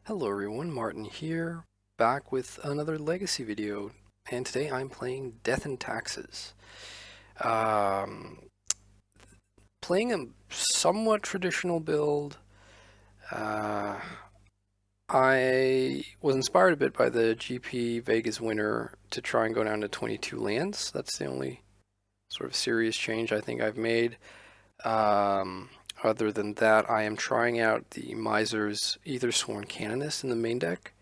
Hello everyone, Martin here, back with another Legacy video, and today I'm playing Death and Taxes. Um, Playing a somewhat traditional build. Uh, I was inspired a bit by the GP Vegas winner to try and go down to 22 lands. That's the only sort of serious change I think I've made. Um, Other than that, I am trying out the Miser's Aethersworn Canonist in the main deck.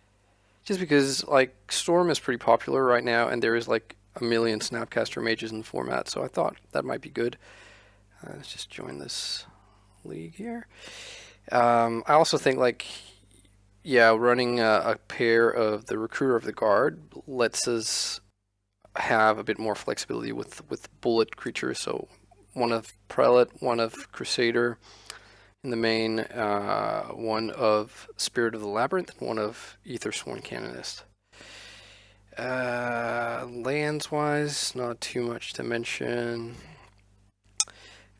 Just because, like, Storm is pretty popular right now, and there is, like, a million Snapcaster mages in the format, so I thought that might be good. Let's just join this league here. I also think, like, yeah, running a pair of the Recruiter of the Guard lets us have a bit more flexibility with bullet creatures, so one of Prelate, one of Crusader in the main, one of Spirit of the Labyrinth, and one of Aethersworn Canonist. Lands-wise, not too much to mention.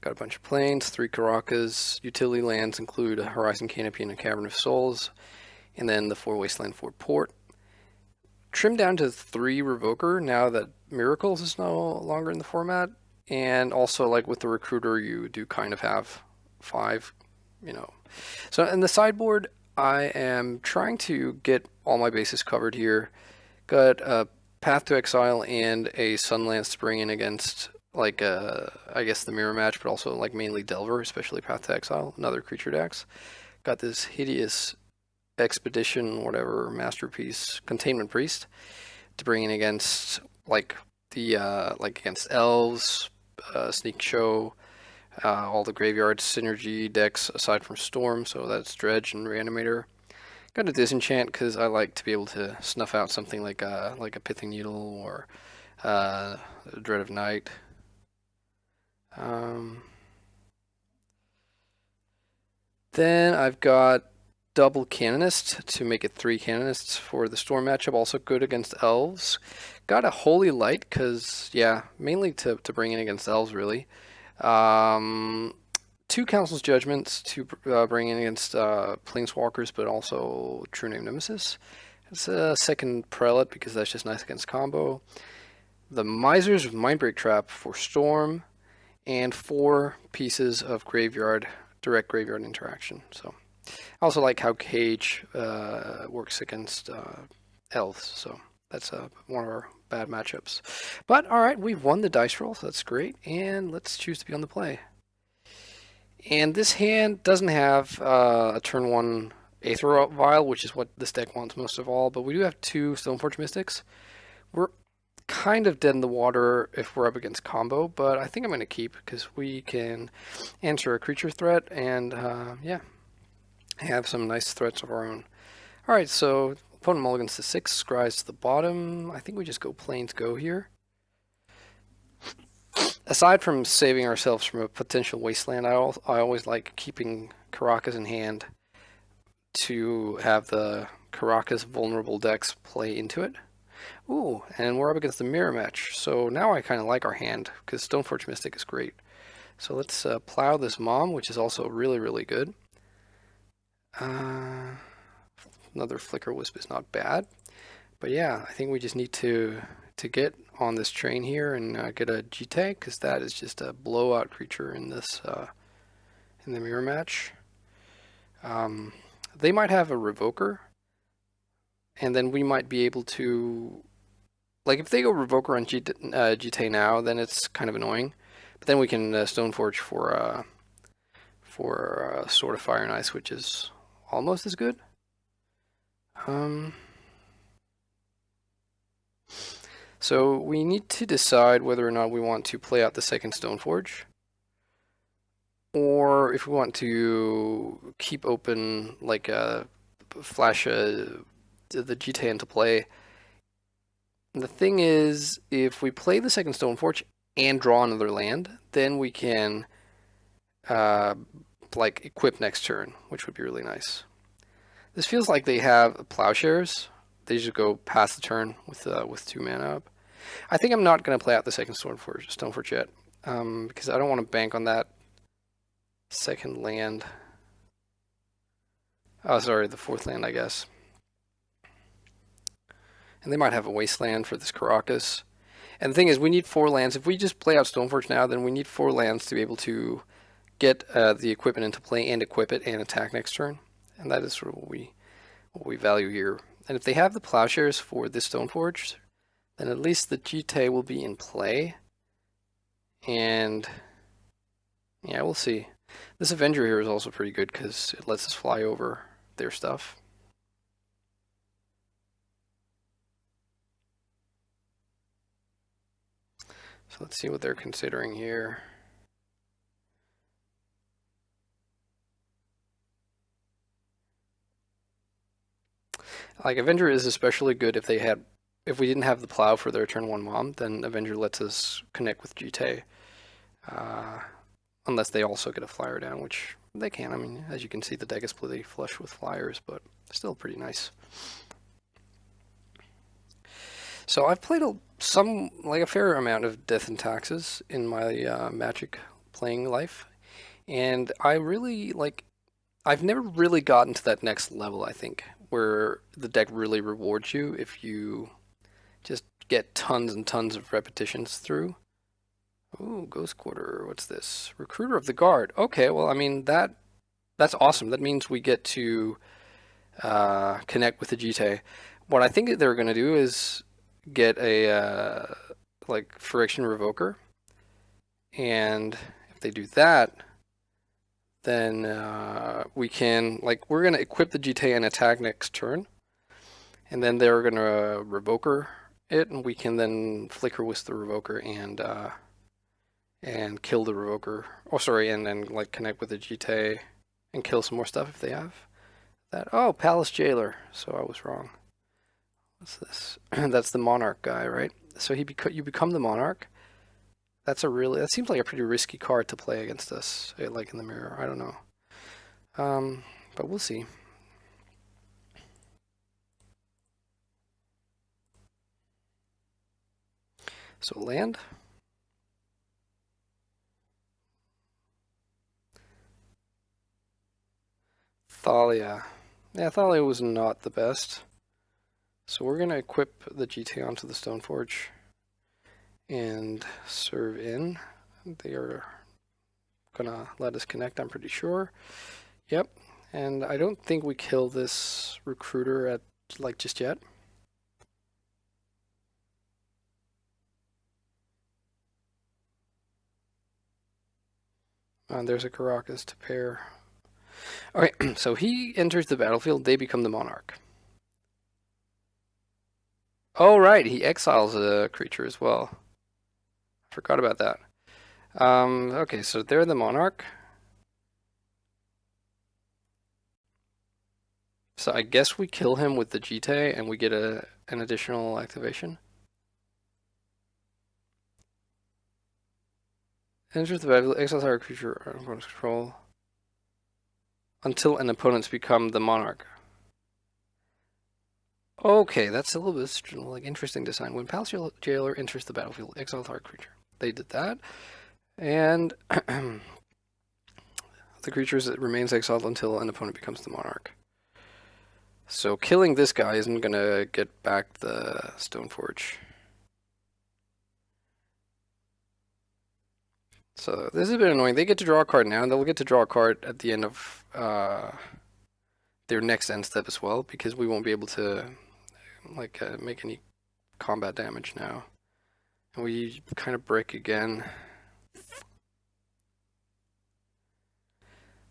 Got a bunch of plains, 3 Karakas. Utility lands include a Horizon Canopy and a Cavern of Souls, and then the 4 Wasteland 4 Port. Trimmed down to 3 Revoker now that Miracles is no longer in the format, and also, like, with the Recruiter, you do kind of have 5, you know. So in the sideboard, I am trying to get all my bases covered here. Got a Path to Exile and a Sunlance to bring in against, like, I guess the mirror match, but also, like, mainly Delver, especially Path to Exile, another creature decks. Got this hideous Expedition, whatever, Masterpiece, Containment Priest to bring in against, like, the, like, against Elves, Sneak Show, all the Graveyard Synergy decks aside from Storm, so that's Dredge and Reanimator. Got a Disenchant because I like to be able to snuff out something like a Pithing Needle or Dread of Night. Then I've got double Canonist to make it 3 Canonists for the Storm matchup, also good against Elves. Got a Holy Light because, yeah, mainly to bring in against Elves, really. 2 Council's Judgments to bring in against Planeswalkers, but also True Name Nemesis. It's a second Prelate because that's just nice against combo. The Miser's Mindbreak Trap for Storm, and 4 pieces of Graveyard, direct Graveyard interaction. So I also like how Cage works against Elves, so that's one of our bad matchups. But alright, we've won the dice roll, so that's great, and let's choose to be on the play. And this hand doesn't have a turn 1 Aether Vial, which is what this deck wants most of all, but we do have 2 Stoneforge Mystics. We're kind of dead in the water if we're up against combo, but I think I'm going to keep because we can answer a creature threat and, yeah, have some nice threats of our own. Alright, so opponent mulligans to 6, scries to the bottom. I think we just go Plains Go here. Aside from saving ourselves from a potential wasteland, I always like keeping Karakas in hand to have the Karakas vulnerable decks play into it. Ooh, and we're up against the mirror match, so now I kind of like our hand, because Stoneforge Mystic is great. So let's plow this Mom, which is also really, really good. Another Flicker Wisp is not bad. But yeah, I think we just need to get on this train here and get a G-Tank, because that is just a blowout creature in this in the mirror match. They might have a Revoker, and then we might be able to, like, if they go Revoker on G-Tank now, then it's kind of annoying. But then we can Stoneforge for Sword of Fire and Ice, which is almost as good. So we need to decide whether or not we want to play out the second Stoneforge, or if we want to keep open, like, flash the G-Tan into play. And the thing is, if we play the second Stoneforge and draw another land, then we can like, equip next turn, which would be really nice. This feels like they have Plowshares. They just go past the turn with 2 mana up. I think I'm not going to play out the second Stoneforge yet, because I don't want to bank on that second land. Oh, sorry, the 4th land, I guess. And they might have a Wasteland for this Caracas. And the thing is, we need 4 lands. If we just play out Stoneforge now, then we need 4 lands to be able to get the equipment into play and equip it and attack next turn. And that is sort of what we value here. And if they have the Plowshares for this Stoneforge, then at least the Jitte will be in play. And yeah, we'll see. This Avenger here is also pretty good because it lets us fly over their stuff. So let's see what they're considering here. Like, Avenger is especially good if we didn't have the plow for their turn 1 mom, then Avenger lets us connect with Jitte. Unless they also get a flyer down, which they can. I mean, as you can see, the deck is pretty flush with flyers, but still pretty nice. So I've played a fair amount of Death and Taxes in my Magic playing life, and I've never really gotten to that next level, I think, where the deck really rewards you if you just get tons and tons of repetitions through. Ooh, Ghost Quarter, what's this? Recruiter of the Guard. Okay, well, I mean, that's awesome. That means we get to connect with the Jitte. What I think they're going to do is get a Friction Revoker, and if they do that, then we can, we're going to equip the Jitte and attack next turn, and then they're going to Revoker it, and we can then Flicker Wisp the Revoker and kill the Revoker. Oh, sorry, and then connect with the Jitte and kill some more stuff if they have that. Oh, Palace Jailer. So I was wrong. What's this? That's the Monarch guy, right? So you become the Monarch. That seems like a pretty risky card to play against us, like in the mirror. I don't know. But we'll see. So land. Thalia. Yeah, Thalia was not the best. So we're going to equip the Jitte onto the Stoneforge and serve in. They are going to let us connect, I'm pretty sure. Yep. And I don't think we kill this Recruiter just yet. There's a Caracas to pair. Okay, so he enters the battlefield, they become the Monarch. Oh, right, he exiles a creature as well. Forgot about that. Okay, so they're the Monarch. So I guess we kill him with the Jitte and we get an additional activation. Enters the battlefield, exiles our creature under opponent's control until an opponent's become the Monarch. Okay, that's a little bit interesting design. When Palace Jailer enters the battlefield, exile target creature. They did that, and the creature remains exiled until an opponent becomes the Monarch. So killing this guy isn't gonna get back the Stoneforge. So this is a bit annoying. They get to draw a card now, and they'll get to draw a card at the end of their next end step as well, because we won't be able to make any combat damage now. And we kind of break again.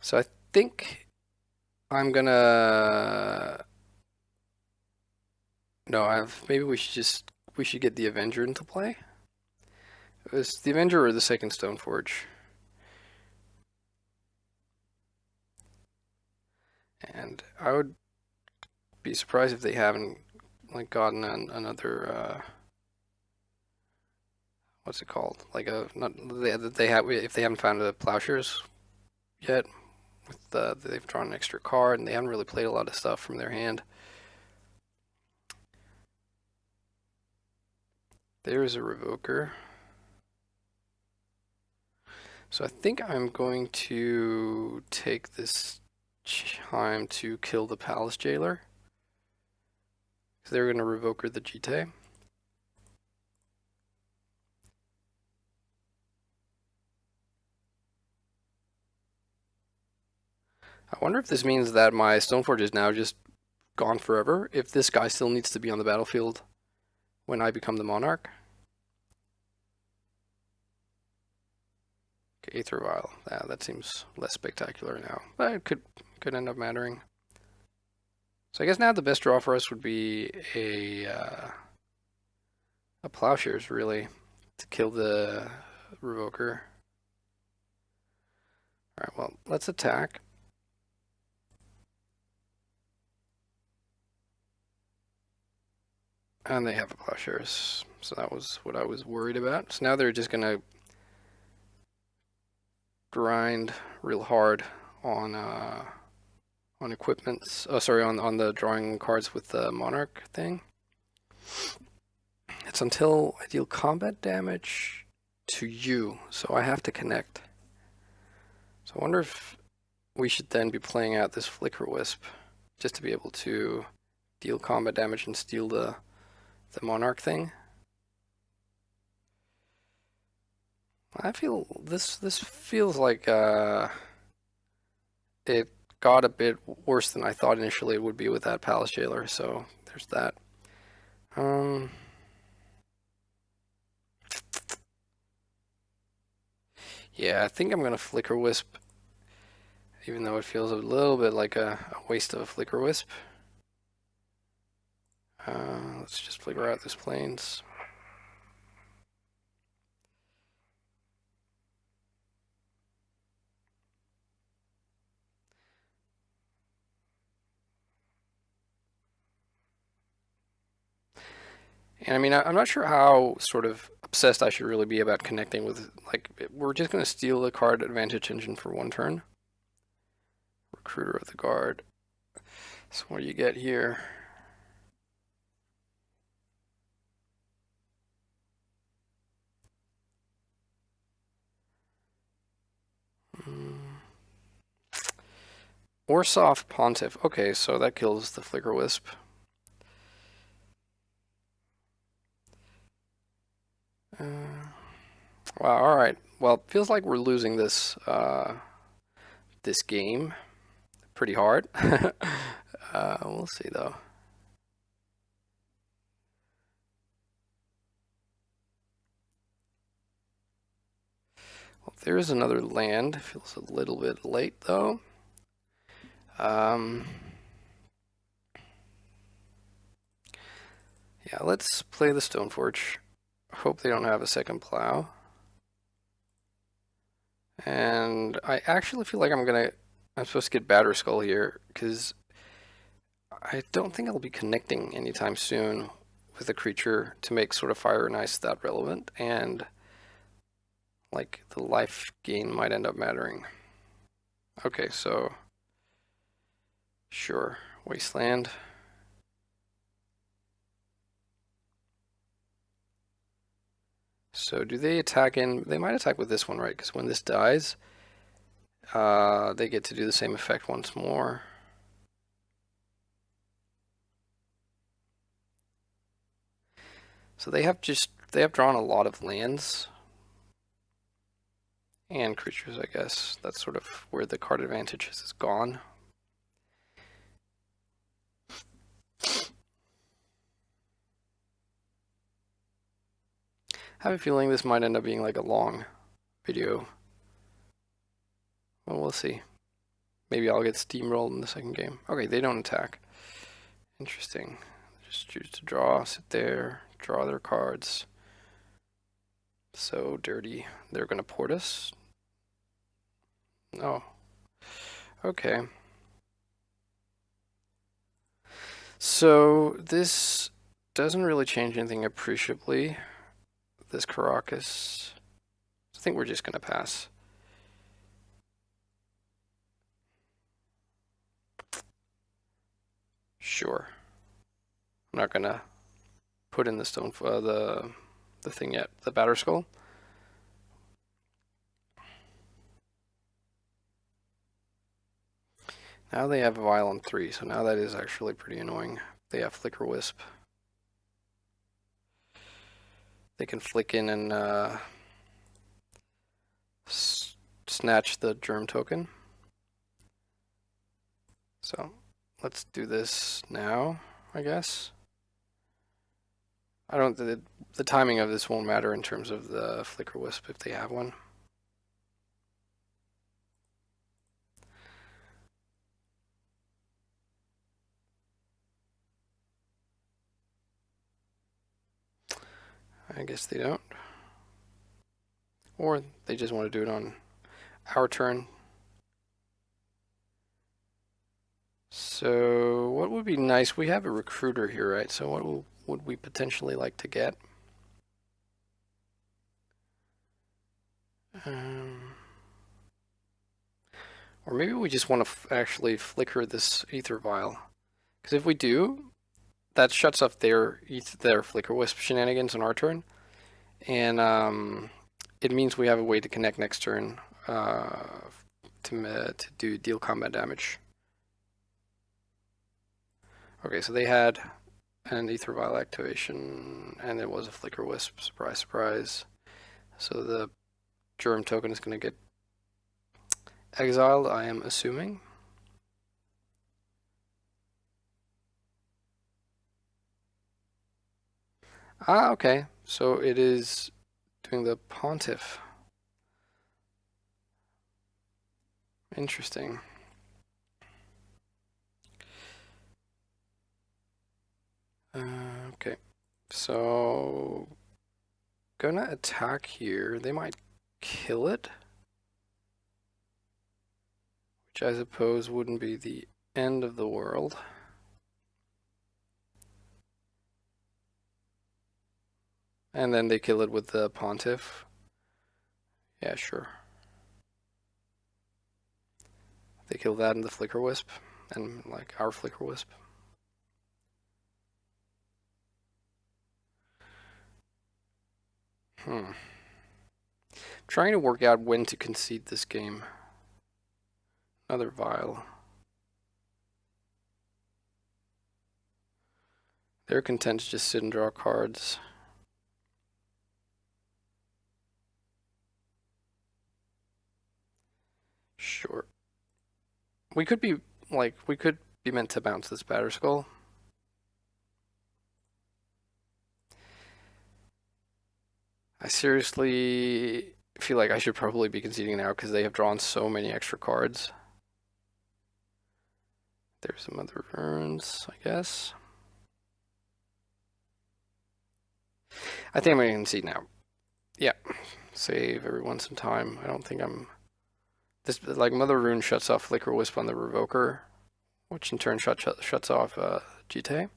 So I think I'm gonna... No, maybe we should get the Avenger into play. It's the Avenger or the second Stoneforge. And I would be surprised if they haven't gotten another what's it called? If they haven't found the Plowshares yet. They've drawn an extra card and they haven't really played a lot of stuff from their hand. There's a Revoker. So I think I'm going to take this time to kill the Palace Jailer. So they're going to Revoker the Jitte. I wonder if this means that my Stoneforge is now just gone forever, if this guy still needs to be on the battlefield when I become the Monarch. Okay, Aether Vial. That seems less spectacular now, but it could end up mattering. So I guess now the best draw for us would be a Plowshares, really, to kill the Revoker. Alright, well, let's attack. And they have a Plowshares, so that was what I was worried about. So now they're just going to grind real hard on equipments. Oh, sorry, on the drawing cards with the Monarch thing. It's until I deal combat damage to you, so I have to connect. So I wonder if we should then be playing out this Flicker Wisp just to be able to deal combat damage and steal the Monarch thing. I feel this feels like it got a bit worse than I thought initially it would be with that Palace Jailer, so there's that. Yeah, I think I'm gonna Flicker Wisp, even though it feels a little bit like a waste of a Flicker Wisp. Let's just flicker out this Plains. And I mean, I'm not sure how sort of obsessed I should really be about connecting with, like, we're just going to steal the card advantage engine for one turn. Recruiter of the Guard. So what do you get here? Orsov Pontiff. Okay, so that kills the Flicker Wisp. Wow, alright. Well, feels like we're losing this this game pretty hard. We'll see though. Well, there's another land. Feels a little bit late though. Yeah, let's play the Stoneforge. Hope they don't have a second plow. And I actually feel like I'm supposed to get Batterskull here, because I don't think I'll be connecting anytime soon with a creature to make sort of Fire and Ice that relevant, and like the life gain might end up mattering. Okay, so sure, Wasteland. So do they attack in? They might attack with this one, right? Because when this dies, they get to do the same effect once more. So they have drawn a lot of lands and creatures, I guess. That's sort of where the card advantage is gone. I have a feeling this might end up being like a long video. Well, we'll see. Maybe I'll get steamrolled in the second game. Okay, they don't attack. Interesting. Just choose to draw, sit there, draw their cards. So dirty. They're going to port us. Oh. Okay. So this doesn't really change anything appreciably. This Karakas. I think we're just going to pass. Sure. I'm not going to put in the stone the thing yet, the Batterskull. Now they have a Vial on 3, so now that is actually pretty annoying. They have Flicker Wisp. they can flick in and snatch the germ token. So let's do this now, I guess. I don't. The timing of this won't matter in terms of the Flicker Wisp if they have one. I guess they don't. Or they just want to do it on our turn. So what would be nice? We have a recruiter here, right? So what would we potentially like to get? Or maybe we just want to actually flicker this Aether Vial. Because if we do, that shuts off their Flicker Wisp shenanigans on our turn. And it means we have a way to connect next turn to deal combat damage. Okay, so they had an Aether Vial activation, and it was a Flicker Wisp. Surprise, surprise. So the germ token is going to get exiled, I am assuming. Ah, okay. So it is doing the Pontiff. Interesting. Okay. So gonna attack here. They might kill it, which I suppose wouldn't be the end of the world. And then they kill it with the Pontiff. Yeah, sure. They kill that and the Flicker Wisp, and like our Flicker Wisp. Trying to work out when to concede this game. Another Vial. They're content to just sit and draw cards. Sure. We could be meant to bounce this Batterskull. I seriously feel like I should probably be conceding now because they have drawn so many extra cards. There's some other urns, I guess. I think I'm going to concede now. Yeah. Save everyone some time. I don't think I'm... This, like, Mother Rune shuts off Flicker Wisp on the Revoker, which in turn shuts off Jitte.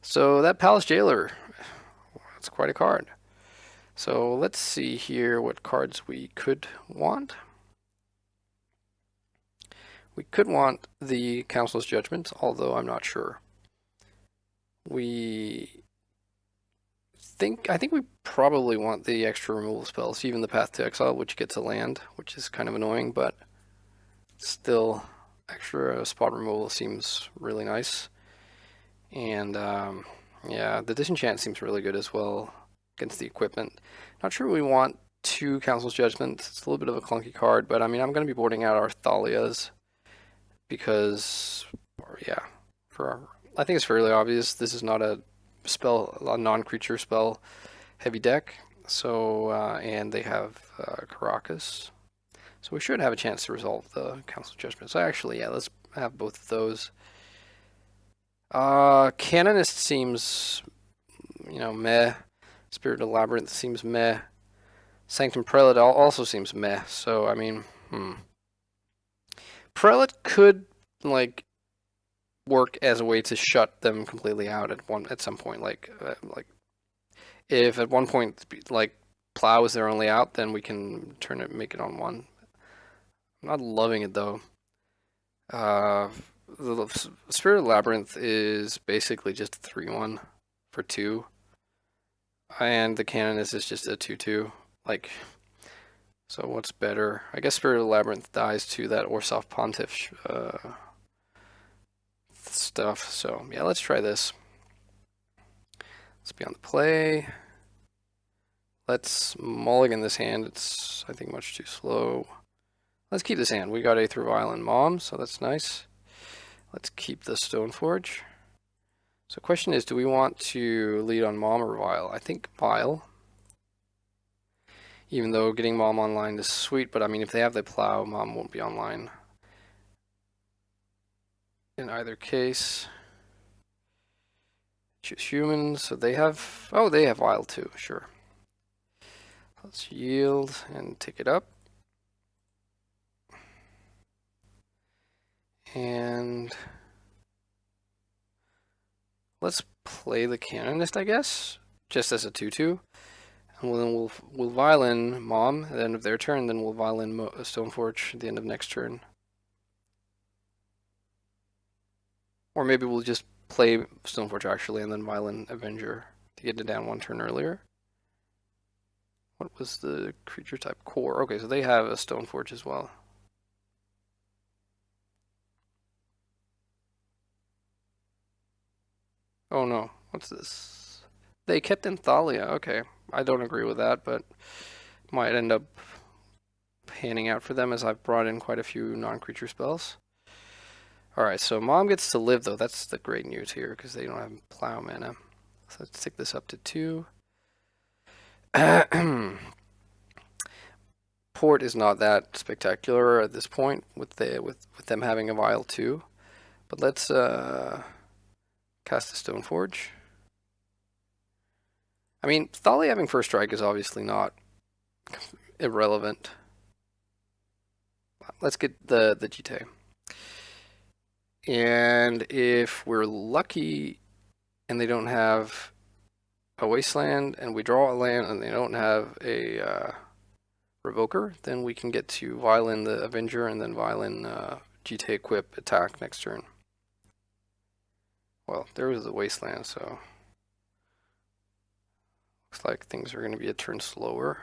So that Palace Jailer, that's quite a card. So let's see here what cards we could want. We could want the Council's Judgment, although I'm not sure. I think we probably want the extra removal spells, even the Path to Exile, which gets a land, which is kind of annoying, but still, extra spot removal seems really nice. And yeah, the Disenchant seems really good as well against the equipment. Not sure we want 2 Council's Judgment. It's a little bit of a clunky card, but I mean, I'm going to be boarding out our Thalias because, yeah, I think it's fairly obvious this is not a non-creature spell heavy deck. So and they have Karakas, so we should have a chance to resolve the Council Judgment. So actually, yeah, let's have both of those. Canonist seems, meh. Spirit of Labyrinth seems meh. Sanctum Prelate also seems meh. So I mean, Prelate could work as a way to shut them completely out at some point. Like if at one point Plow is their only out, then we can make it on 1. I'm not loving it though. The Spirit of Labyrinth is basically just 3/1 for 2, and the Canonist is just a 2/2. So what's better? I guess Spirit of Labyrinth dies to that Orzhov Pontiff stuff. So yeah, let's try this. Let's be on the play. Let's mulligan this hand. It's, I think, much too slow. Let's keep this hand. We got Aether Vial and Mom, so that's nice. Let's keep the Stoneforge. So the question is, do we want to lead on Mom or Vial? I think Vial. Even though getting Mom online is sweet, but I mean, if they have the Plow, Mom won't be online. In either case, choose humans. So they have, oh, they have Vial too, sure. Let's yield and take it up. And let's play the Canonist, I guess, just as a 2/2. And then we'll violin Mom at the end of their turn, then we'll violin Stoneforge at the end of next turn. Or maybe we'll just play Stoneforge actually, and then violin Avenger to get it down one turn earlier. What was the creature type? Core. Okay, so they have a Stoneforge as well. Oh no, what's this? They kept in Thalia. Okay, I don't agree with that, but might end up panning out for them as I've brought in quite a few non-creature spells. Alright, so Mom gets to live though. That's the great news here because they don't have Plow mana. So let's take this up to 2. Port is not that spectacular at this point with them having a Vial too. But let's cast a Stoneforge. I mean, Thalia having first strike is obviously not irrelevant. Let's get the Jitte. And if we're lucky and they don't have a wasteland and we draw a land and they don't have a Revoker, then we can get to violin the Avenger and then violin Jitte equip attack next turn. Well, there was the wasteland, so looks like things are going to be a turn slower.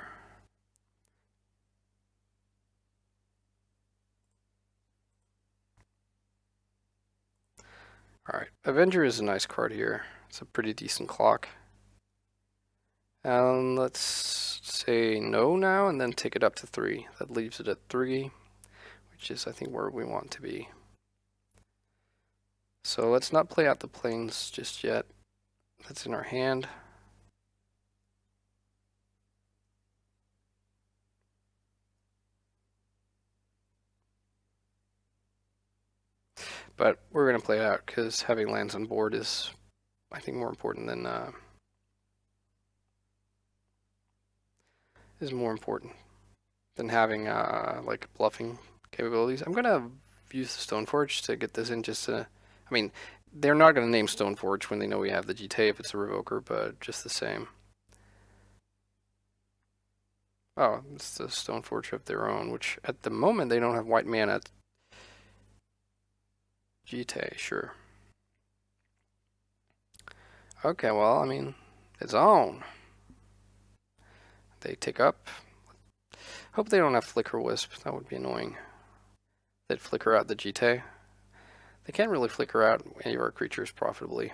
Alright, Avenger is a nice card here. It's a pretty decent clock. And let's say no now and then take it up to 3. That leaves it at 3, which is I think where we want to be. So let's not play out the planes just yet. That's in our hand. But we're going to play it out because having lands on board is, I think, more important than having like bluffing capabilities. I'm going to use the Stoneforge to get this in just to, I mean, they're not going to name Stoneforge when they know we have the Jitte if it's a Revoker, but just the same. Oh, it's the Stoneforge of their own, which at the moment they don't have white mana. Jitte, sure. Okay, well, I mean, it's on. They take up. Hope they don't have Flicker Wisp. That would be annoying. They'd flicker out the Jitte. They can't really flicker out any of our creatures profitably.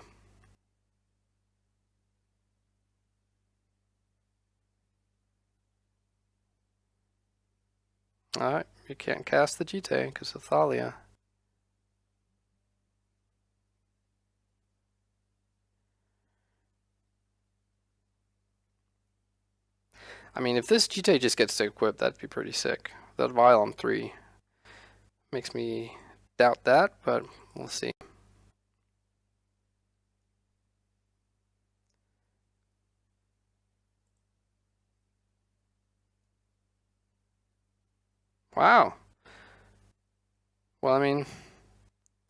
Alright, you can't cast the Jitte because of Thalia. I mean, if this Jitte just gets to equip, that'd be pretty sick. That Vial on 3 makes me doubt that, but we'll see. Wow. Well, I mean,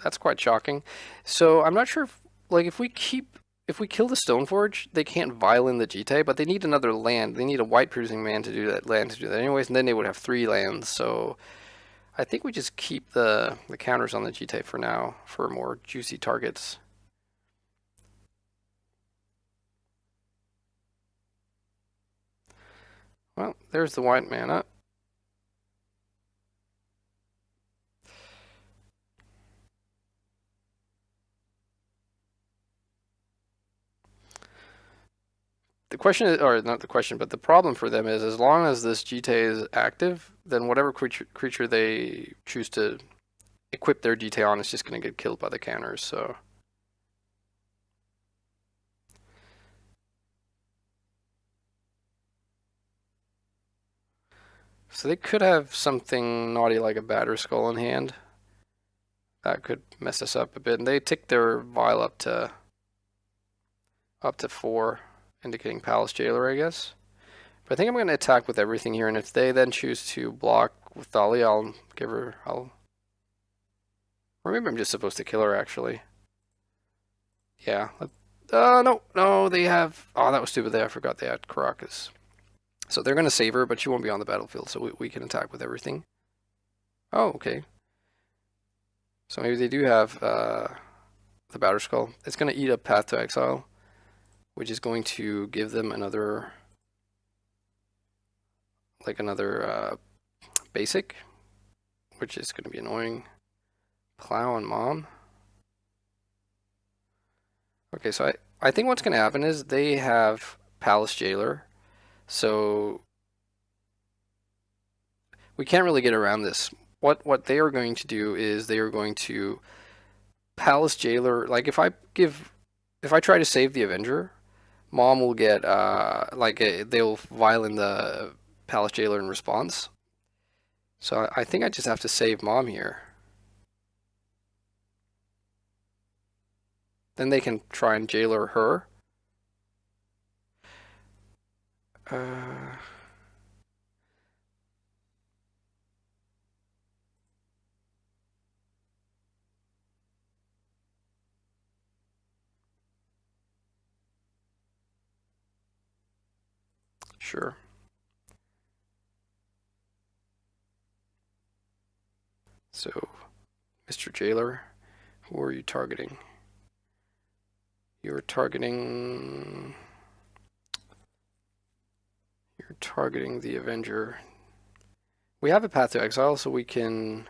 that's quite shocking. So I'm not sure if, like, if we kill the Stoneforge, they can't violin the Jitte, but they need another land. They need a white producing land to do that anyways, and then they would have 3 lands. So I think we just keep the counters on the Jitte for now for more juicy targets. Well, there's the white mana. The question is, or not the question, but the problem for them is as long as this GT is active, then whatever creature they choose to equip their GT on is just going to get killed by the counters. So they could have something naughty like a Batterskull in hand. That could mess us up a bit. And they tick their Vial up to 4, indicating Palace Jailer, I guess. But I think I'm going to attack with everything here, and if they then choose to block with Thalia, I'll give her... Or maybe I'm just supposed to kill her, actually. Yeah. No, they have... Oh, that was stupid. I forgot they had Karakas. So they're going to save her, but she won't be on the battlefield, so we can attack with everything. Oh, okay. So maybe they do have the Batterskull. It's going to eat up Path to Exile, which is going to give them another basic, which is going to be annoying. Plow and Mom. Okay, so I think what's going to happen is they have Palace Jailer, so we can't really get around this. What they are going to do is they are going to Palace Jailer. Like if I try to save the Avenger, Mom will get they'll vial in the Palace Jailer in response. So I think I just have to save Mom here. Then they can try and jailer her. Sure. So, Mr. Jailer, who are you targeting? You're targeting the Avenger. We have a Path to Exile, so we can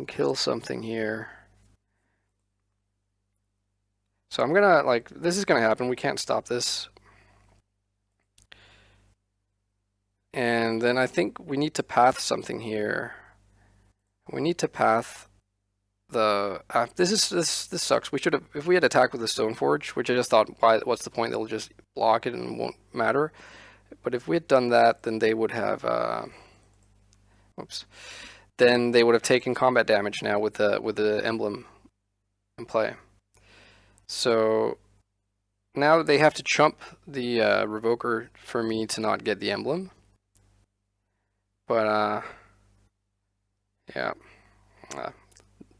kill something here. So I'm gonna, like, this is gonna happen. We can't stop this. And then I think we need to path something here. We need to path the this sucks. We should have, if we had attacked with the Stoneforge, which I just thought, what's the point? They'll just block it and it won't matter. But if we had done that, then they would have then they would have taken combat damage now with the emblem in play. So now they have to chump the Revoker for me to not get the emblem. But yeah,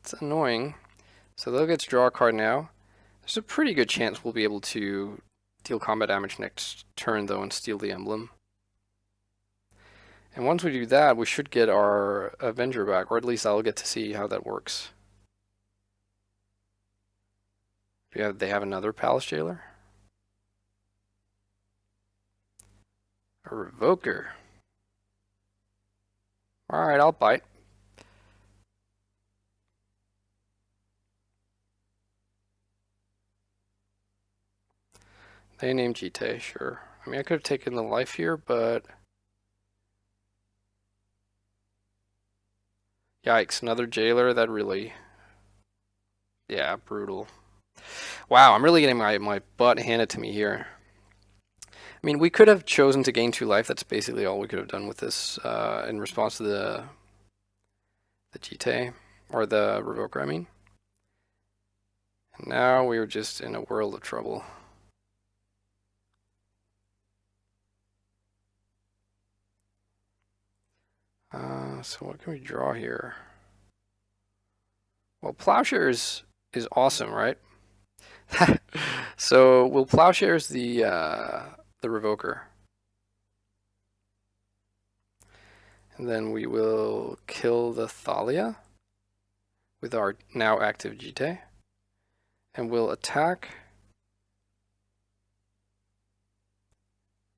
it's annoying. So they'll get to draw a card now. There's a pretty good chance we'll be able to deal combat damage next turn though and steal the emblem. And once we do that, we should get our Avenger back, or at least I'll get to see how that works. Yeah, they have another Palace Jailer? A Revoker. Alright, I'll bite. They named Jite, sure. I mean, I could have taken the life here, but... Yikes, another Jailer? That really... Yeah, brutal. Wow, I'm really getting my butt handed to me here. I mean, we could have chosen to gain 2 life. That's basically all we could have done with this in response to the Jite, or the Revoker, I mean. And now we are just in a world of trouble. So what can we draw here? Well, Plowshares is awesome, right? So we'll Plowshares the Revoker. And then we will kill the Thalia with our now active Jite. And we'll attack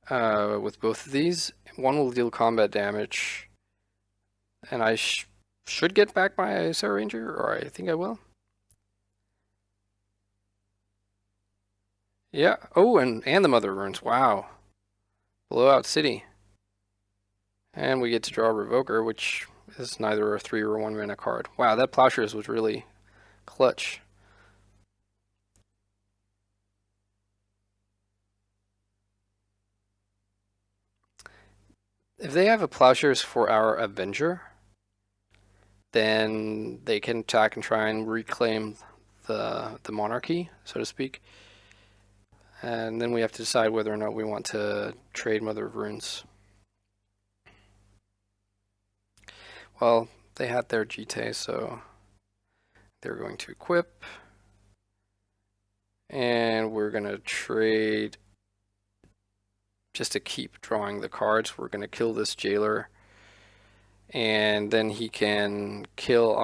with both of these. One will deal combat damage. And I should get back my Serra Ranger, or I think I will. Yeah. Oh, and the Mother of Runes. Wow. Blowout City. And we get to draw a Revoker, which is neither a 3 or 1 mana card. Wow, that Plowshares was really clutch. If they have a Plowshares for our Avenger, then they can attack and try and reclaim the monarchy, so to speak. And then we have to decide whether or not we want to trade Mother of Runes. Well, they had their Jite, so they're going to equip. And we're going to trade just to keep drawing the cards. We're going to kill this Jailer. And then he can kill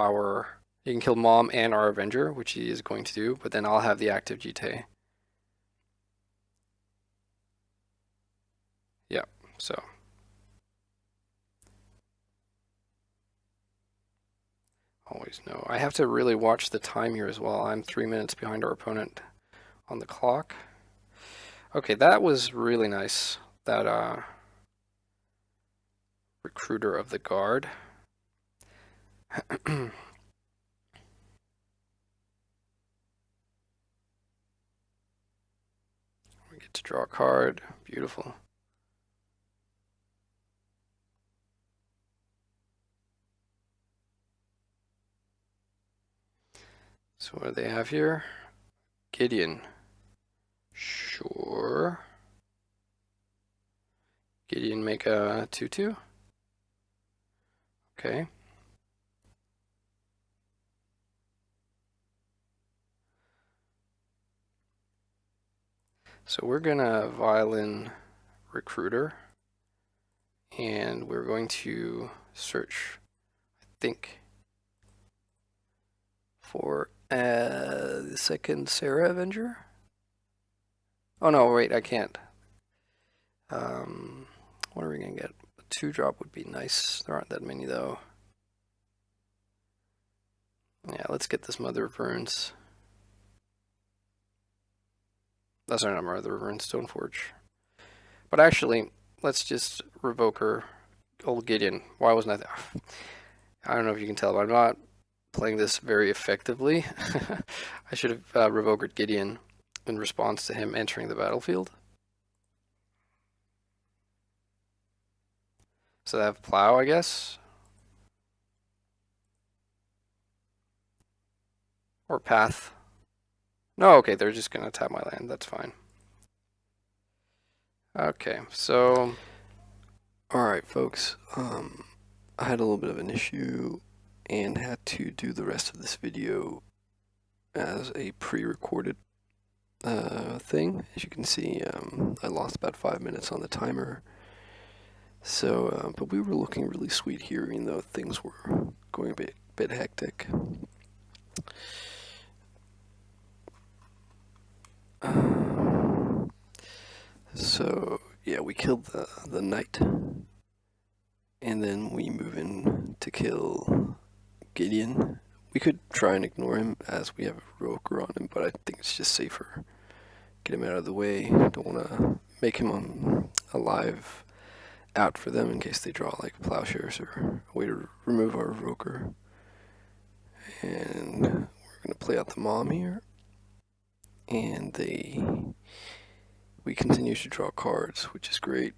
Mom and our Avenger, which he is going to do, but then I'll have the active Jite. Yeah, so. Always know. I have to really watch the time here as well. I'm 3 minutes behind our opponent on the clock. Okay, that was really nice. That Recruiter of the Guard. We get to draw a card. Beautiful. So what do they have here? Gideon. Sure. Gideon make a 2/2. Okay. So we're gonna Violin Recruiter, and we're going to search, I think, for the second Serra Avenger. Oh no, wait, I can't. What are we gonna get? A 2-drop would be nice. There aren't that many though. Yeah, let's get this Mother of Runes. That's not Mother of Runes, Stoneforge. But actually, let's just revoke her. Old Gideon. Why wasn't I there? I don't know if you can tell, but I'm not playing this very effectively. I should have revoked Gideon in response to him entering the battlefield. So they have Plow, I guess. Or Path. No, okay, they're just going to tap my land. That's fine. Okay, so... Alright, folks. I had a little bit of an issue and had to do the rest of this video as a pre-recorded thing. As you can see, I lost about 5 minutes on the timer. So, but we were looking really sweet here, even though things were going a bit hectic. So, yeah, we killed the knight. And then we move in to kill Gideon. We could try and ignore him as we have a Revoker on him, but I think it's just safer. Get him out of the way. Don't want to make him alive out for them in case they draw like Plowshares or a way to remove our Revoker. And we're going to play out the Mom here. And we continue to draw cards, which is great.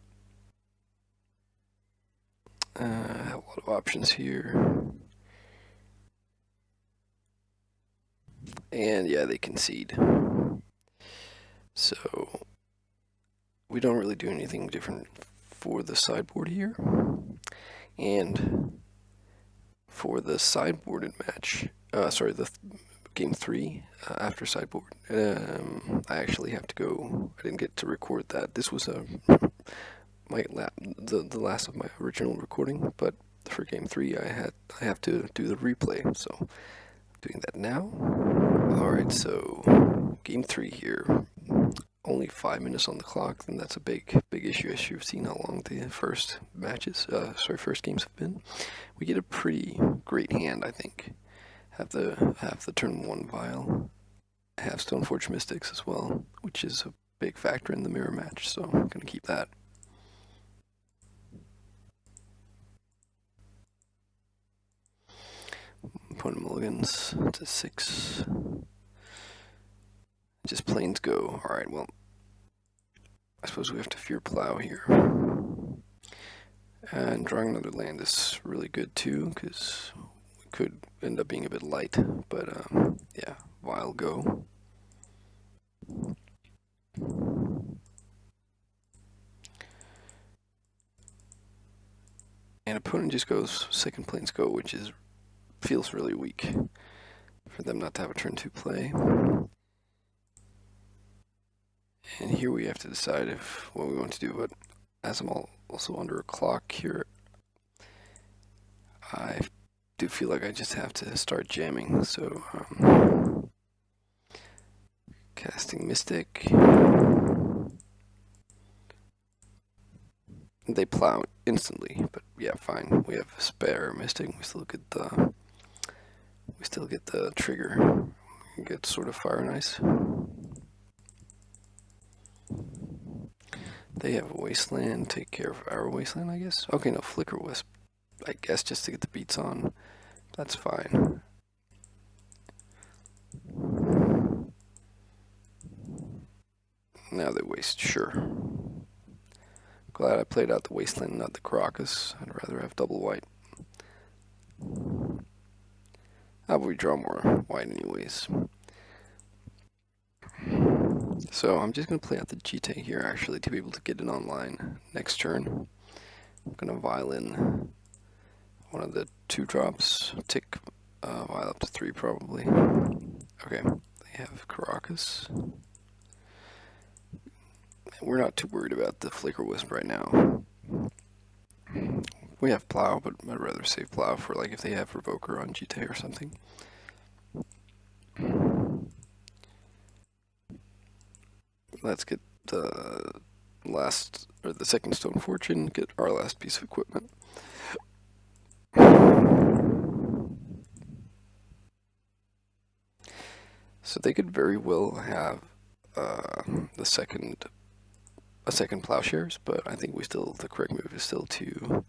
I have a lot of options here. And yeah, they concede. So we don't really do anything different for the sideboard here. And for the sideboarded match, the game 3 after sideboard, I actually have to go. I didn't get to record that. This was the last of my original recording, but for game 3 I have to do the replay, so I'm doing that now. Alright, so game 3 here. Only 5 minutes on the clock, and that's a big issue, as you've seen how long the first games have been. We get a pretty great hand, I think. Have the turn 1 Vial. Have Stoneforge Mystics as well, which is a big factor in the mirror match, so I'm gonna keep that. Opponent mulligans to 6. Just plains go. Alright, well, I suppose we have to fear plow here. And drawing another land is really good too, because we could end up being a bit light, but yeah, Vile go. And opponent just goes second plains go, which feels really weak for them not to have a turn 2 play. And here we have to decide what we want to do, but as I'm also under a clock here, I do feel like I just have to start jamming, so casting Mystic. They plow instantly, but yeah, fine. We have a spare Mystic. We still get the trigger. We get sort of Fire and Ice. They have a Wasteland. Take care of our Wasteland, I guess. Okay, no, Flicker Wisp. I guess just to get the beats on. That's fine. Now they waste, sure. Glad I played out the Wasteland, not the Caracas. I'd rather have double white. How about we draw more white anyways? So I'm just going to play out the Jitte here actually to be able to get it online next turn. I'm going to violin one of the 2-drops, tick Vile up to 3 probably. Okay, they have Caracas. We're not too worried about the Flicker Wisp right now. We have Plow, but I'd rather save Plow for like if they have Revoker on Jitte or something. Let's get the second Stone Fortune, get our last piece of equipment. So they could very well have a second Plowshares, but I think the correct move is still to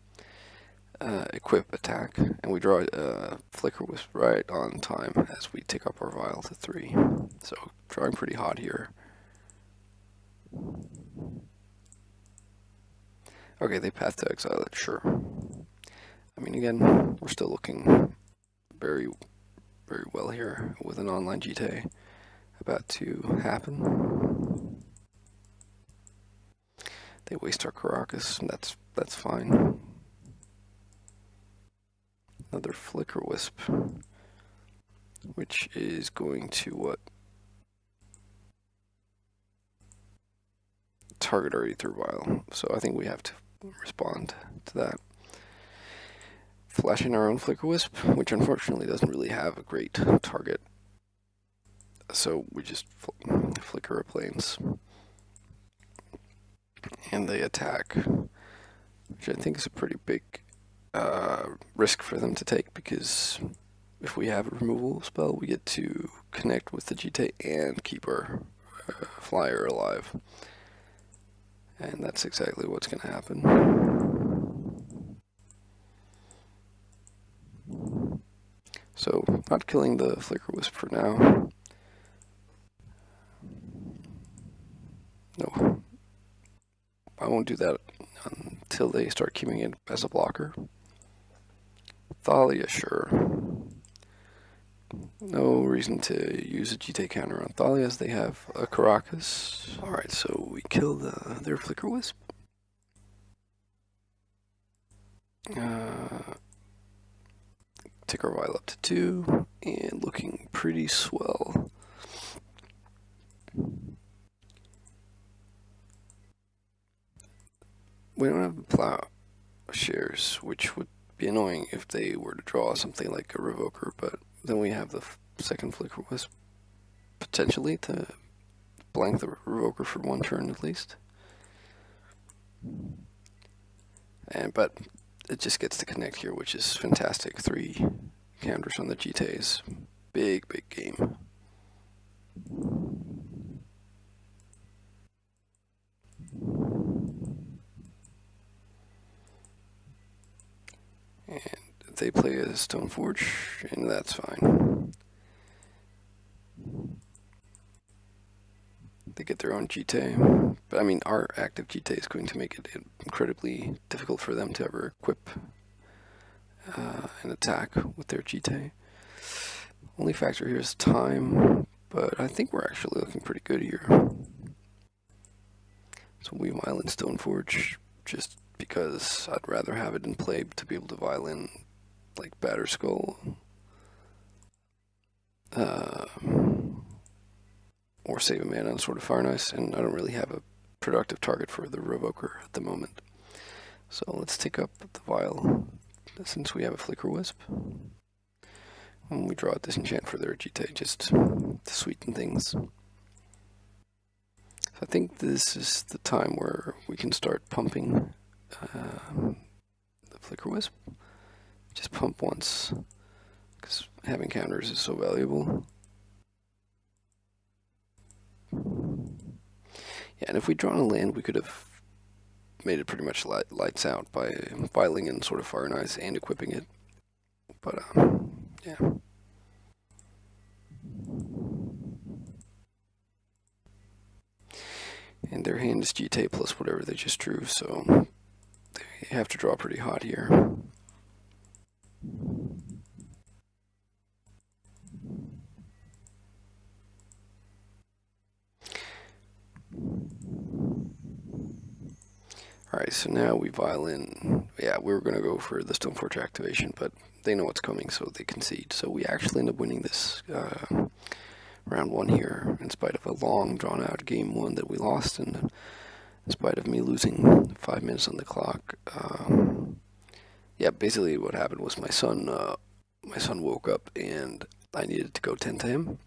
equip attack, and we draw Flicker Wisp right on time as we take up our Vile to 3. So drawing pretty hot here. Okay, they Path to Exile it, sure. I mean, again, we're still looking very, very well here with an online Jitte about to happen. They waste our Caracas, and that's fine. Another Flicker Wisp, which is going to target our Aether Vial. So I think we have to respond to that. Flashing our own Flicker Wisp, which unfortunately doesn't really have a great target. So we just flicker our planes. And they attack, which I think is a pretty big risk for them to take, because if we have a removal spell, we get to connect with the Jitte and keep our flyer alive. And that's exactly what's going to happen. So, not killing the Flicker Wisp for now. No. I won't do that until they start keeping it as a blocker. Thalia, sure. No reason to use a Jitte counter on Thalia as they have a Caracas. Alright, so we kill their Flicker Wisp. Take our Vile up to 2, and looking pretty swell. We don't have Plowshares, which would be annoying if they were to draw something like a Revoker, but then we have the second Flicker Wisp potentially to blank the Revoker for 1 turn at least. But it just gets to connect here, which is fantastic. 3 counters on the Jittes. Big game. they play a Stoneforge, and that's fine. They get their own Jitte, but I mean, our active Jitte is going to make it incredibly difficult for them to ever equip an attack with their Jitte. Only factor here is time, but I think we're actually looking pretty good here. So we violin Stoneforge just because I'd rather have it in play to be able to violin like Batterskull. Or save a mana on Sword of Fire and Ice, and I don't really have a productive target for the Revoker at the moment. So let's take up the Vial, since we have a Flicker Wisp. And we draw a Disenchant for their Jitte, just to sweeten things. So I think this is the time where we can start pumping the Flicker Wisp. Just pump once, because having counters is so valuable. Yeah, and if we'd drawn a land, we could have made it pretty much lights out by filing in Sword of Fire and Ice and equipping it. But, yeah. And their hand is Jitte plus whatever they just drew, so they have to draw pretty hot here. Alright, so now we violin. Yeah, we were going to go for the Stoneforge activation, but they know what's coming, so they concede. So we actually end up winning this round one here, in spite of a long, drawn-out game one that we lost, and in spite of me losing 5 minutes on the clock. Yeah, basically what happened was my son woke up, and I needed to go tend to him,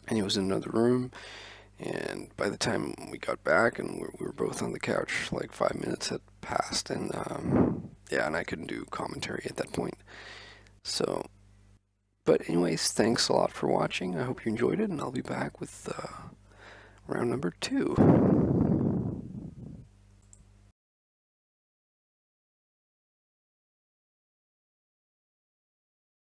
and he was in another room. And by the time we got back and we were both on the couch, like 5 minutes had passed, and yeah, and I couldn't do commentary at that point. So, but anyways, thanks a lot for watching. I hope you enjoyed it, and I'll be back with round number 2.